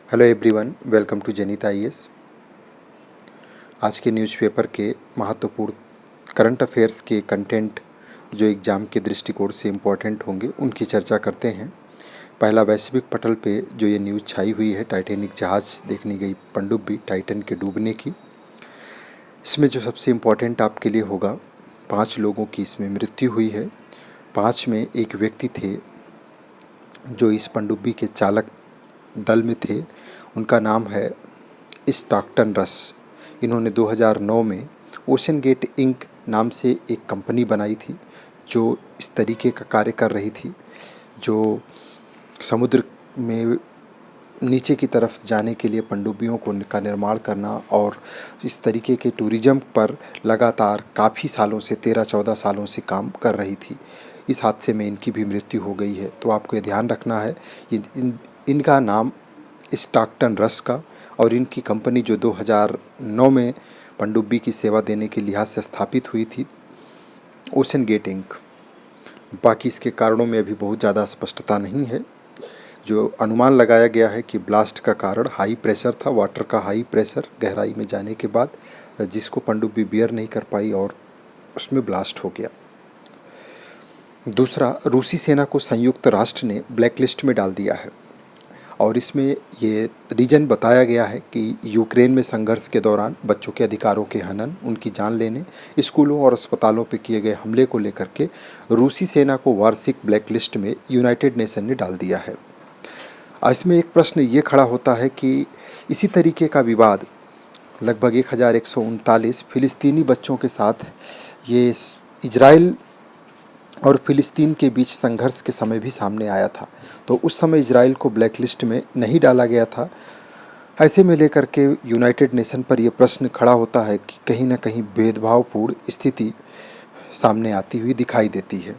Hello everyone, welcome to जनित IAS. आज के न्यूज़पेपर के महत्वपूर्ण करंट अफेयर्स के कंटेंट जो एग्ज़ाम के दृष्टिकोण से इम्पोर्टेंट होंगे उनकी चर्चा करते हैं। पहला, वैश्विक पटल पे जो ये न्यूज़ छाई हुई है टाइटैनिक जहाज़ देखने गई पनडुब्बी टाइटन के डूबने की। इसमें जो सबसे इम्पोर्टेंट आपके लिए होगा, 5 लोगों की इसमें मृत्यु हुई है। 5 में एक व्यक्ति थे जो इस पनडुब्बी के चालक दल में थे। उनका नाम है स्टॉकटन रस। इन्होंने 2009 में ओशन गेट इंक नाम से एक कंपनी बनाई थी जो इस तरीके का कार्य कर रही थी, जो समुद्र में नीचे की तरफ जाने के लिए पनडुब्बियों का निर्माण करना और इस तरीके के टूरिज़्म पर लगातार काफ़ी सालों से 13-14 सालों से काम कर रही थी। इस हादसे में इनकी भी मृत्यु हो गई है। तो आपको ये ध्यान रखना है, इनका नाम स्टॉकटन रस का, और इनकी कंपनी जो 2009 में पनडुब्बी की सेवा देने के लिहाज से स्थापित हुई थी, ओशन गेट इंक। बाकी इसके कारणों में अभी बहुत ज़्यादा स्पष्टता नहीं है। जो अनुमान लगाया गया है कि ब्लास्ट का कारण हाई प्रेशर था, वाटर का हाई प्रेशर गहराई में जाने के बाद, जिसको पनडुब्बी बियर नहीं कर पाई और उसमें ब्लास्ट हो गया। दूसरा, रूसी सेना को संयुक्त राष्ट्र ने ब्लैक लिस्ट में डाल दिया है और इसमें ये रीजन बताया गया है कि यूक्रेन में संघर्ष के दौरान बच्चों के अधिकारों के हनन, उनकी जान लेने, स्कूलों और अस्पतालों पर किए गए हमले को लेकर के रूसी सेना को वार्षिक ब्लैक लिस्ट में यूनाइटेड नेशन ने डाल दिया है। इसमें एक प्रश्न ये खड़ा होता है कि इसी तरीके का विवाद लगभग 1139 फिलिस्तीनी बच्चों के साथ ये इजराइल और फिलिस्तीन के बीच संघर्ष के समय भी सामने आया था। तो उस समय इजराइल को ब्लैक लिस्ट में नहीं डाला गया था। ऐसे में लेकर के यूनाइटेड नेशन पर यह प्रश्न खड़ा होता है कि कहीं ना कहीं भेदभावपूर्ण स्थिति सामने आती हुई दिखाई देती है।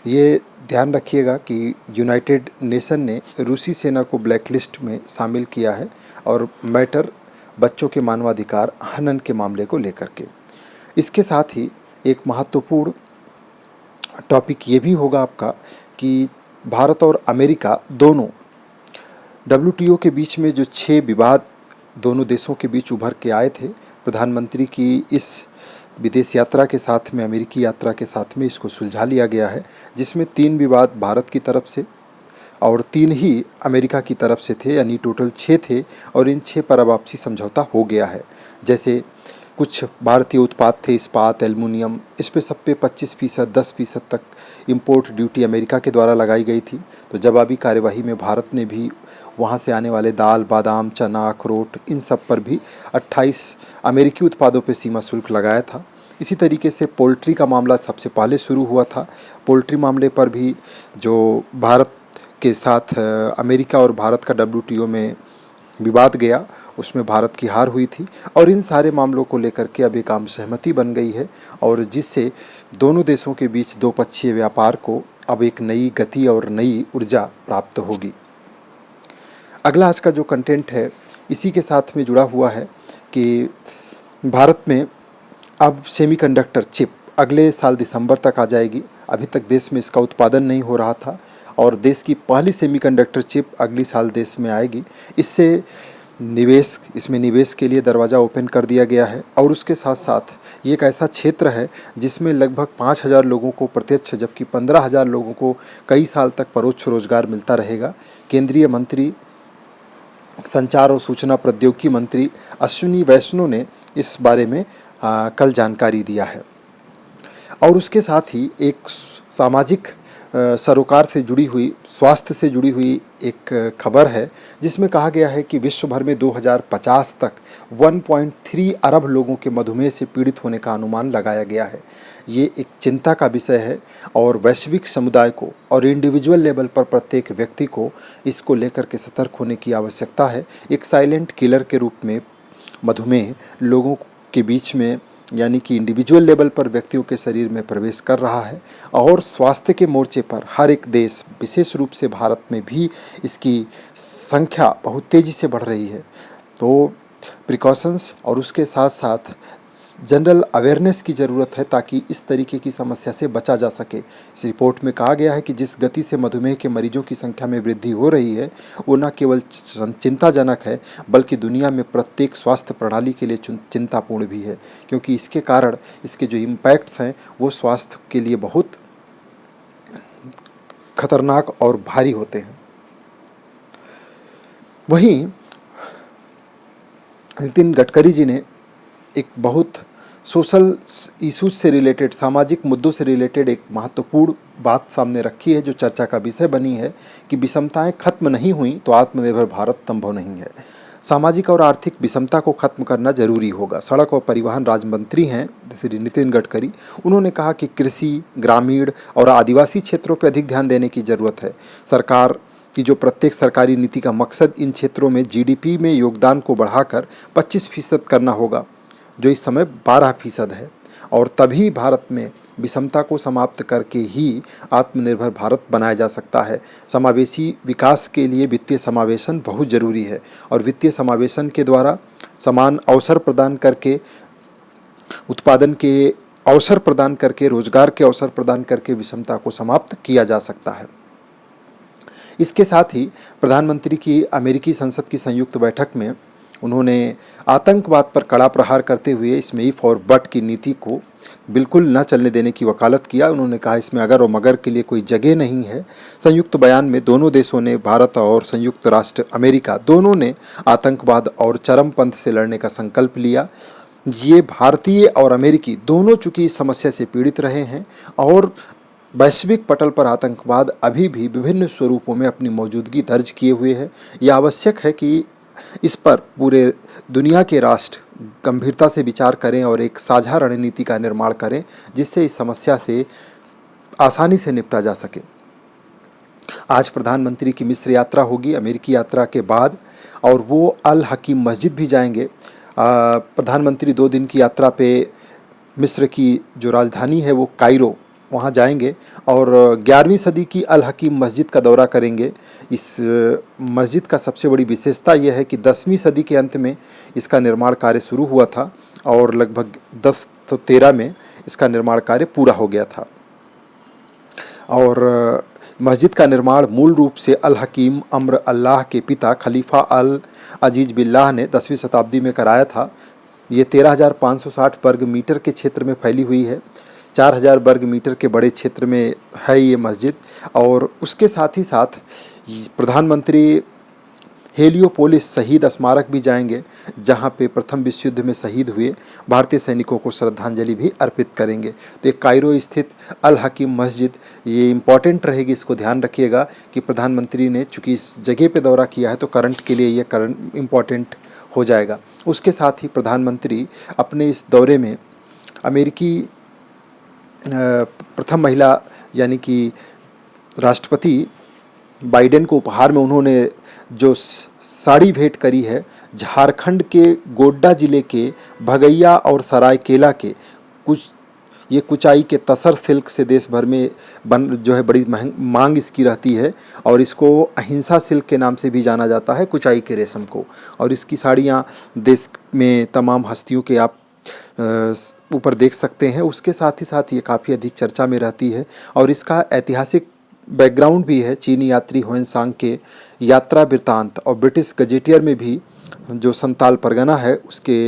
ये ध्यान रखिएगा कि यूनाइटेड नेशन ने रूसी सेना को ब्लैक लिस्ट में शामिल किया है और मैटर बच्चों के मानवाधिकार हनन के मामले को लेकर के। इसके साथ ही एक महत्वपूर्ण टॉपिक ये भी होगा आपका कि भारत और अमेरिका दोनों WTO के बीच में जो 6 विवाद दोनों देशों के बीच उभर के आए थे, प्रधानमंत्री की इस विदेश यात्रा के साथ में, अमेरिकी यात्रा के साथ में इसको सुलझा लिया गया है, जिसमें 3 विवाद भारत की तरफ से और 3 ही अमेरिका की तरफ से थे, यानी टोटल 6 थे और इन 6 पर अब आपसी समझौता हो गया है। जैसे कुछ भारतीय उत्पाद थे, इस्पात, एल्युमिनियम, इस पे सब पे 25%, 10% तक इंपोर्ट ड्यूटी अमेरिका के द्वारा लगाई गई थी। तो जवाबी कार्यवाही में भारत ने भी वहाँ से आने वाले दाल, बादाम, चना, अखरोट, इन सब पर भी 28 अमेरिकी उत्पादों पे सीमा शुल्क लगाया था। इसी तरीके से पोल्ट्री का मामला सबसे पहले शुरू हुआ था। पोल्ट्री मामले पर भी जो भारत के साथ अमेरिका और भारत का WTO में विवाद गया, उसमें भारत की हार हुई थी और इन सारे मामलों को लेकर के अब एक आम सहमति बन गई है और जिससे दोनों देशों के बीच द्विपक्षीय व्यापार को अब एक नई गति और नई ऊर्जा प्राप्त होगी। अगला आज का जो कंटेंट है इसी के साथ में जुड़ा हुआ है कि भारत में अब सेमीकंडक्टर चिप अगले साल दिसंबर तक आ जाएगी। अभी तक देश में इसका उत्पादन नहीं हो रहा था और देश की पहली सेमीकंडक्टर चिप अगली साल देश में आएगी। इससे इसमें निवेश के लिए दरवाज़ा ओपन कर दिया गया है और उसके साथ साथ ये एक ऐसा क्षेत्र है जिसमें लगभग 5,000 लोगों को प्रत्यक्ष जबकि 15,000 लोगों को कई साल तक परोक्ष रोजगार मिलता रहेगा। केंद्रीय मंत्री संचार और सूचना प्रौद्योगिकी मंत्री अश्विनी वैष्णव ने इस बारे में कल जानकारी दिया है। और उसके साथ ही एक सामाजिक सरोकार से जुड़ी हुई, स्वास्थ्य से जुड़ी हुई एक खबर है जिसमें कहा गया है कि विश्व भर में 2050 तक 1.3 अरब लोगों के मधुमेह से पीड़ित होने का अनुमान लगाया गया है। ये एक चिंता का विषय है और वैश्विक समुदाय को और इंडिविजुअल लेवल पर प्रत्येक व्यक्ति को इसको लेकर के सतर्क होने की आवश्यकता है। एक साइलेंट किलर के रूप में मधुमेह लोगों के बीच में, यानी कि इंडिविजुअल लेवल पर व्यक्तियों के शरीर में प्रवेश कर रहा है और स्वास्थ्य के मोर्चे पर हर एक देश, विशेष रूप से भारत में भी इसकी संख्या बहुत तेज़ी से बढ़ रही है। तो प्रिकॉशंस और उसके साथ साथ जनरल अवेयरनेस की ज़रूरत है ताकि इस तरीके की समस्या से बचा जा सके। इस रिपोर्ट में कहा गया है कि जिस गति से मधुमेह के मरीजों की संख्या में वृद्धि हो रही है वो न केवल चिंताजनक है बल्कि दुनिया में प्रत्येक स्वास्थ्य प्रणाली के लिए चिंतापूर्ण भी है, क्योंकि इसके कारण इसके जो इम्पैक्ट्स हैं वो स्वास्थ्य के लिए बहुत खतरनाक और भारी होते हैं। वहीं नितिन गडकरी जी ने एक बहुत सोशल इश्यूज से रिलेटेड, सामाजिक मुद्दों से रिलेटेड एक महत्वपूर्ण बात सामने रखी है जो चर्चा का विषय बनी है कि विषमताएं खत्म नहीं हुई तो आत्मनिर्भर भारत संभव नहीं है। सामाजिक और आर्थिक विषमता को खत्म करना जरूरी होगा। सड़क और परिवहन राज्य मंत्री हैं श्री नितिन गडकरी, उन्होंने कहा कि कृषि, ग्रामीण और आदिवासी क्षेत्रों पर अधिक ध्यान देने की ज़रूरत है। सरकार कि जो प्रत्येक सरकारी नीति का मकसद इन क्षेत्रों में जीडीपी में योगदान को बढ़ाकर 25% करना होगा, जो इस समय 12% है, और तभी भारत में विषमता को समाप्त करके ही आत्मनिर्भर भारत बनाया जा सकता है। समावेशी विकास के लिए वित्तीय समावेशन बहुत ज़रूरी है और वित्तीय समावेशन के द्वारा समान अवसर प्रदान करके, उत्पादन के अवसर प्रदान करके, रोजगार के अवसर प्रदान करके विषमता को समाप्त किया जा सकता है। इसके साथ ही प्रधानमंत्री की अमेरिकी संसद की संयुक्त बैठक में उन्होंने आतंकवाद पर कड़ा प्रहार करते हुए इसमें इफ और बट की नीति को बिल्कुल न चलने देने की वकालत किया। उन्होंने कहा इसमें अगर और मगर के लिए कोई जगह नहीं है। संयुक्त बयान में दोनों देशों ने, भारत और संयुक्त राष्ट्र अमेरिका, दोनों ने आतंकवाद और चरमपंथ से लड़ने का संकल्प लिया। ये भारतीय और अमेरिकी दोनों चूंकि इस समस्या से पीड़ित रहे हैं और वैश्विक पटल पर आतंकवाद अभी भी विभिन्न स्वरूपों में अपनी मौजूदगी दर्ज किए हुए है। यह आवश्यक है कि इस पर पूरे दुनिया के राष्ट्र गंभीरता से विचार करें और एक साझा रणनीति का निर्माण करें जिससे इस समस्या से आसानी से निपटा जा सके। आज प्रधानमंत्री की मिस्र यात्रा होगी अमेरिकी यात्रा के बाद, और वो अल हकीम मस्जिद भी जाएंगे। प्रधानमंत्री 2 दिन की यात्रा पे मिस्र की जो राजधानी है वो कायरो, वहाँ जाएंगे और 11वीं सदी की अल हकीम मस्जिद का दौरा करेंगे। इस मस्जिद का सबसे बड़ी विशेषता यह है कि 10वीं सदी के अंत में इसका निर्माण कार्य शुरू हुआ था और लगभग 1013 में इसका निर्माण कार्य पूरा हो गया था। और मस्जिद का निर्माण मूल रूप से अल हकीम अम्र अल्लाह के पिता खलीफा अल अजीज बिल्लाह ने 10वीं शताब्दी में कराया था। ये 13,560 वर्ग मीटर के क्षेत्र में फैली हुई है। 4,000 वर्ग मीटर के बड़े क्षेत्र में है ये मस्जिद। और उसके साथ ही साथ प्रधानमंत्री हेलियोपोलिस शहीद स्मारक भी जाएंगे जहां पे प्रथम विश्व युद्ध में शहीद हुए भारतीय सैनिकों को श्रद्धांजलि भी अर्पित करेंगे। तो एक कायरो स्थित अल हकीम मस्जिद ये इम्पॉर्टेंट रहेगी, इसको ध्यान रखिएगा कि प्रधानमंत्री ने चूँकि इस जगह पे दौरा किया है तो करंट के लिए ये करंट इम्पॉर्टेंट हो जाएगा। उसके साथ ही प्रधानमंत्री अपने इस दौरे में अमेरिकी प्रथम महिला यानी कि राष्ट्रपति बाइडेन को उपहार में उन्होंने जो साड़ी भेंट करी है, झारखंड के गोड्डा ज़िले के भगैया और सरायकेला के ये कुचाई के तसर सिल्क से देश भर में जो है बड़ी मांग इसकी रहती है और इसको अहिंसा सिल्क के नाम से भी जाना जाता है, कुचाई के रेशम को। और इसकी साड़ियाँ देश में तमाम हस्तियों के आप ऊपर देख सकते हैं। उसके साथ ही साथ ये काफ़ी अधिक चर्चा में रहती है और इसका ऐतिहासिक बैकग्राउंड भी है। चीनी यात्री ह्वेनसांग के यात्रा वृत्तांत और ब्रिटिश गजेटियर में भी जो संताल परगना है उसके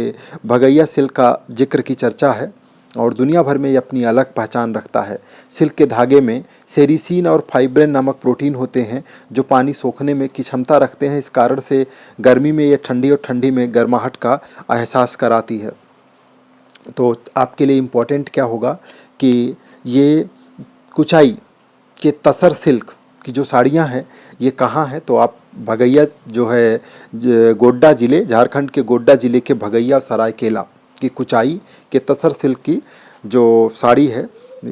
भगैया सिल्क का जिक्र की चर्चा है और दुनिया भर में ये अपनी अलग पहचान रखता है। सिल्क के धागे में सेरिसीन और फाइब्रिन नामक प्रोटीन होते हैं जो पानी सोखने में की क्षमता रखते हैं। इस कारण से गर्मी में ये ठंडी और ठंडी में गर्माहट का एहसास कराती है। तो आपके लिए इम्पोर्टेंट क्या होगा कि ये कुचाई के तसर सिल्क की जो साड़ियाँ हैं ये कहाँ हैं, तो आप भगैया जो है गोड्डा ज़िले, झारखंड के गोड्डा ज़िले के भगैया सरायकेला की कुचाई के तसर सिल्क की जो साड़ी है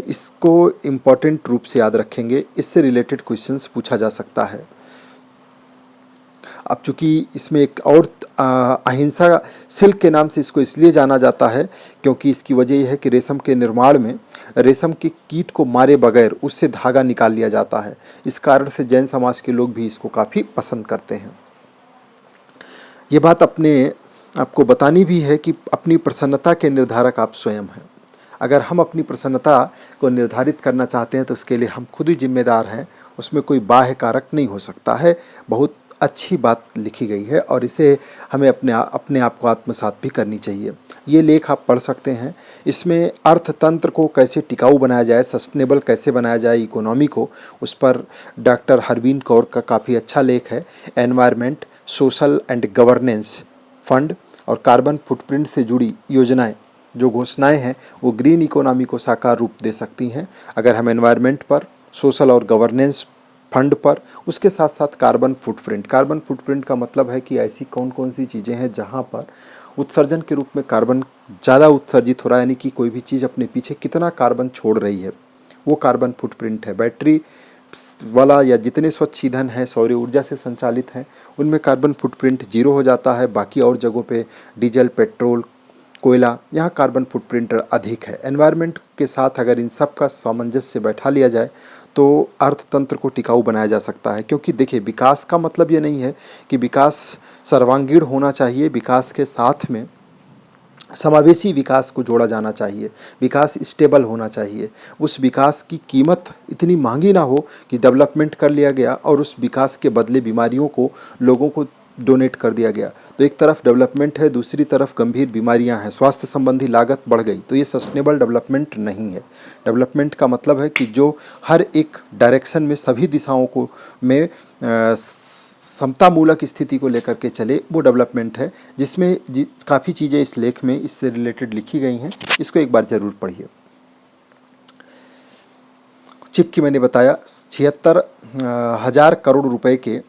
इसको इम्पोर्टेंट रूप से याद रखेंगे। इससे रिलेटेड क्वेश्चंस पूछा जा सकता है। अब चूँकि इसमें एक और अहिंसा सिल्क के नाम से इसको इसलिए जाना जाता है क्योंकि इसकी वजह यह है कि रेशम के निर्माण में रेशम के कीट को मारे बगैर उससे धागा निकाल लिया जाता है। इस कारण से जैन समाज के लोग भी इसको काफ़ी पसंद करते हैं। ये बात अपने आपको बतानी भी है कि अपनी प्रसन्नता के निर्धारक आप स्वयं हैं। अगर हम अपनी प्रसन्नता को निर्धारित करना चाहते हैं तो उसके लिए हम खुद ही जिम्मेदार हैं, उसमें कोई बाह्य कारक नहीं हो सकता है। बहुत अच्छी बात लिखी गई है और इसे हमें अपने आप को आत्मसात भी करनी चाहिए। ये लेख आप पढ़ सकते हैं। इसमें अर्थतंत्र को कैसे टिकाऊ बनाया जाए, सस्टेनेबल कैसे बनाया जाए इकोनॉमी को, उस पर डॉक्टर हरवीन कौर का काफ़ी अच्छा लेख है। Environment, social and governance fund और कार्बन फुटप्रिंट से जुड़ी योजनाएं, जो घोषणाएं हैं वो ग्रीन इकोनॉमी को साकार रूप दे सकती हैं। अगर हम एनवायरनमेंट पर, सोशल और गवर्नेंस फंड पर, उसके साथ साथ कार्बन फुटप्रिंट का मतलब है कि ऐसी कौन कौन सी चीज़ें हैं जहां पर उत्सर्जन के रूप में कार्बन ज़्यादा उत्सर्जित हो रहा है, यानी कि कोई भी चीज़ अपने पीछे कितना कार्बन छोड़ रही है, वो कार्बन फुटप्रिंट है। बैटरी वाला या जितने स्वच्छ ईंधन है सौर ऊर्जा से संचालित हैं उनमें कार्बन फुटप्रिंट जीरो हो जाता है। बाकी और जगहों पे डीजल, पेट्रोल, कोयला, यहाँ कार्बन फुटप्रिंट अधिक है। एनवायरनमेंट के साथ अगर इन सब का सामंजस्य बैठा लिया जाए तो अर्थतंत्र को टिकाऊ बनाया जा सकता है। क्योंकि देखिए, विकास का मतलब ये नहीं है कि विकास सर्वांगीण होना चाहिए, विकास के साथ में समावेशी विकास को जोड़ा जाना चाहिए। विकास स्टेबल होना चाहिए। उस विकास की कीमत इतनी महंगी ना हो कि डेवलपमेंट कर लिया गया और उस विकास के बदले बीमारियों को लोगों को डोनेट कर दिया गया। तो एक तरफ डेवलपमेंट है, दूसरी तरफ गंभीर बीमारियां हैं, स्वास्थ्य संबंधी लागत बढ़ गई, तो ये सस्टेनेबल डेवलपमेंट नहीं है। डेवलपमेंट का मतलब है कि जो हर एक डायरेक्शन में सभी दिशाओं को में समतामूलक स्थिति को लेकर के चले, वो डेवलपमेंट है। जिसमें काफ़ी चीज़ें इस लेख में इससे रिलेटेड लिखी गई हैं, इसको एक बार ज़रूर पढ़िए। चिप की मैंने बताया 76,000 करोड़ रुपए के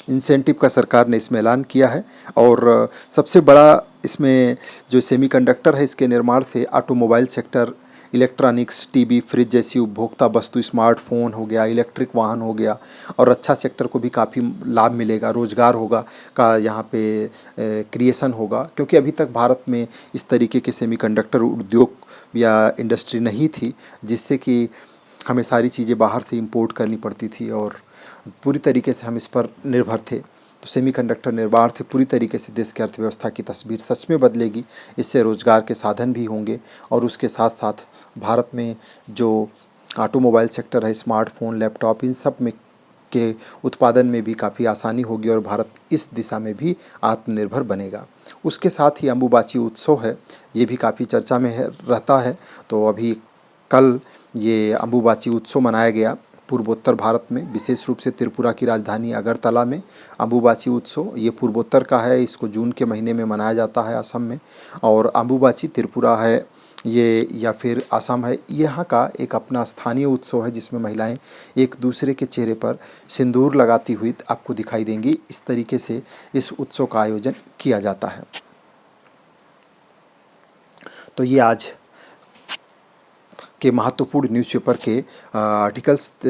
इंसेंटिव का सरकार ने इसमें ऐलान किया है। और सबसे बड़ा इसमें जो सेमीकंडक्टर है, इसके निर्माण से automobile sector, electronics, TV, fridge जैसी उपभोक्ता वस्तु, स्मार्टफोन हो गया, इलेक्ट्रिक वाहन हो गया, और रक्षा सेक्टर को भी काफ़ी लाभ मिलेगा, रोजगार होगा का यहाँ पे क्रिएशन होगा। क्योंकि अभी तक भारत में इस तरीके के सेमीकंडक्टर उद्योग या इंडस्ट्री नहीं थी, जिससे कि हमें सारी चीज़ें बाहर से इंपोर्ट करनी पड़ती थी और पूरी तरीके से हम इस पर निर्भर थे। तो सेमीकंडक्टर निर्माण से पूरी तरीके से देश की अर्थव्यवस्था की तस्वीर सच में बदलेगी। इससे रोजगार के साधन भी होंगे और उसके साथ साथ भारत में जो ऑटोमोबाइल सेक्टर है, स्मार्टफोन, लैपटॉप, इन सब में के उत्पादन में भी काफ़ी आसानी होगी और भारत इस दिशा में भी आत्मनिर्भर बनेगा। उसके साथ ही अंबुबाची उत्सव है, ये भी काफ़ी चर्चा में रहता है। तो अभी कल ये अंबुबाची उत्सव मनाया गया पूर्वोत्तर भारत में, विशेष रूप से त्रिपुरा की राजधानी अगरतला में। अंबुबाची उत्सव ये पूर्वोत्तर का है, इसको जून के महीने में मनाया जाता है असम में। और अंबुबाची त्रिपुरा है ये या फिर असम है, यहाँ का एक अपना स्थानीय उत्सव है जिसमें महिलाएं एक दूसरे के चेहरे पर सिंदूर लगाती हुई आपको दिखाई देंगी। इस तरीके से इस उत्सव का आयोजन किया जाता है। तो ये आज के महत्वपूर्ण न्यूज़पेपर के आर्टिकल्स